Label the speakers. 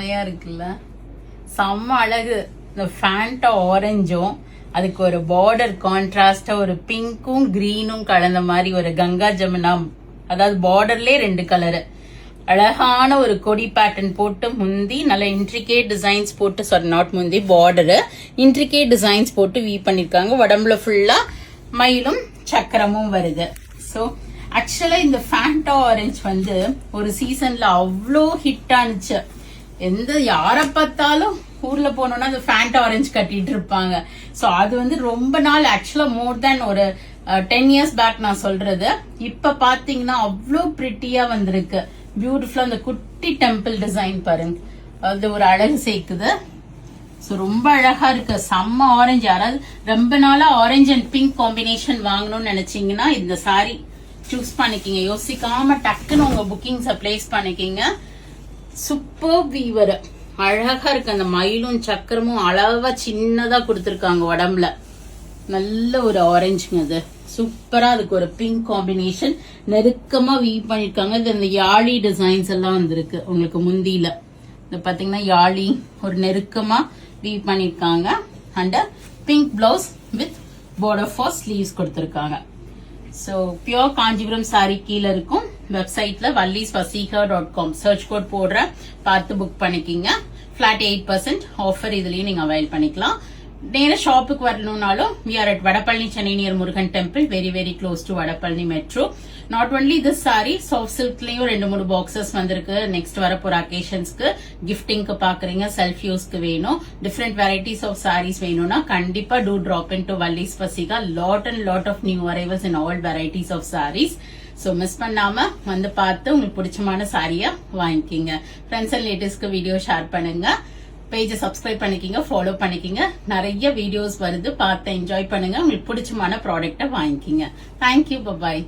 Speaker 1: செம்மையா இருக்குல்ல, செம்ம அழகு. இந்த ஃபேண்டா ஆரஞ்சும் அதுக்கு ஒரு பார்டர் கான்ட்ராஸ்டா ஒரு பிங்க்கும் கிரீனும் கலந்த மாதிரி ஒரு கங்கா ஜமுனா, அதாவது பார்டர்லயே 2 கலரு, அழகான ஒரு கொடி பேட்டர்ன் போட்டு முந்தி நல்ல இன்ட்ரிகேட் டிசைன்ஸ் போட்டு, சாரி நாட் முந்தி, பார்டரு இன்ட்ரிகேட் டிசைன்ஸ் போட்டு வீ பண்ணிருக்காங்க. உடம்புல ஃபுல்லா மயிலும் சக்கரமும் வருது. ஸோ ஆக்சுவலா இந்த ஃபேண்டா ஆரஞ்சு வந்து ஒரு சீசன்ல அவ்வளோ ஹிட் ஆனிச்சு. யார பார்த்தாலும் ஊர்ல போனோம்னா அந்த ஃபேண்டா ஆரஞ்சு கட்டிட்டு இருப்பாங்க. சோ அது வந்து ரொம்ப நாள், ஆக்சுவலா மோர் தேன் ஒரு 10 இயர்ஸ் பேக் நான் சொல்றது. இப்ப பாத்தீங்கன்னா அவ்வளோ பிரிட்டியா வந்திருக்கு, பியூட்டிஃபுல்லா. அந்த குட்டி டெம்பிள் டிசைன் பாருங்க, அது ஒரு அழகு சேர்க்குது. ஸோ ரொம்ப அழகா இருக்கு, செம்ம ஆரஞ்சு. யாராவது ரொம்ப நாளா ஆரஞ்சு அண்ட் பிங்க் காம்பினேஷன் வாங்கணும்னு நினைச்சீங்கன்னா இந்த சாரி சூஸ் பண்ணிக்கிங்க. யோசிக்காம டக்குன்னு உங்க புக்கிங்ஸை பிளேஸ் பண்ணிக்கிங்க. சூப்பர் வீவர், அழகா இருக்கு. அந்த மயிலும் சக்கரமும் அளவா சின்னதா கொடுத்துருக்காங்க உடம்புல. நல்ல ஒரு ஆரஞ்சுங்க அது, சூப்பரா. அதுக்கு ஒரு பிங்க் காம்பினேஷன் நெருக்கமா வீவ் பண்ணிருக்காங்க. இது இந்த யாழி டிசைன்ஸ் எல்லாம் வந்திருக்கு உங்களுக்கு முந்தியில. இது பாத்தீங்கன்னா யாழி ஒரு நெருக்கமா வீவ் பண்ணிருக்காங்க. And pink blouse with border for sleeves கொடுத்திருக்காங்க. ஸோ பியோர் காஞ்சிபுரம் சாரி கீழே இருக்கும். வெப்சைட்ல vallisvasiga.com சர்ச் கோட் போடுற, பார்த்து புக் பண்ணிக்கிங்க. ஃபிளாட் 8% ஆஃபர் இதுலயும் நீங்க அவைல் பண்ணிக்கலாம். நேர ஷாப்புக்கு வரணும்னாலும் we are at Vadapalani, Chennai near Murugan temple, very very close to Vadapalani metro. Not only this sari, soft சில்க்லயும் 2-3 பாக்ஸஸ் வந்திருக்கு. நெக்ஸ்ட் வரப்போற அக்கேஷன்ஸ்க்கு, கிஃப்டிங்க்கு பாக்குறீங்க, செல்ஃப் யூஸ்க்கு வேணும், டிஃப்ரெண்ட் வெரைட்டிஸ் ஆஃப் சாரீஸ் வேணும்னா கண்டிப்பா do drop in to Valli's Vasika. Lot and lot of new arrivals in all varieties of saris. So miss பண்ணாம வந்து பார்த்து உங்களுக்கு பிடிச்சமான சாரியா வாங்கிக்கிங்க. ஃப்ரெண்ட்ஸ் அண்ட் ரிலேட்டிவ்ஸ்க்கு வீடியோ ஷேர் பண்ணுங்க. பேஜை சப்ஸ்கிரைப் பண்ணிக்கிங்க, ஃபாலோ பண்ணிக்கிங்க. நிறைய வீடியோஸ் வருது, பார்த்து என்ஜாய் பண்ணுங்க. உங்களுக்கு பிடிச்சமான ப்ராடக்ட்டை வாங்கிக்கிங்க. Thank you, bye bye.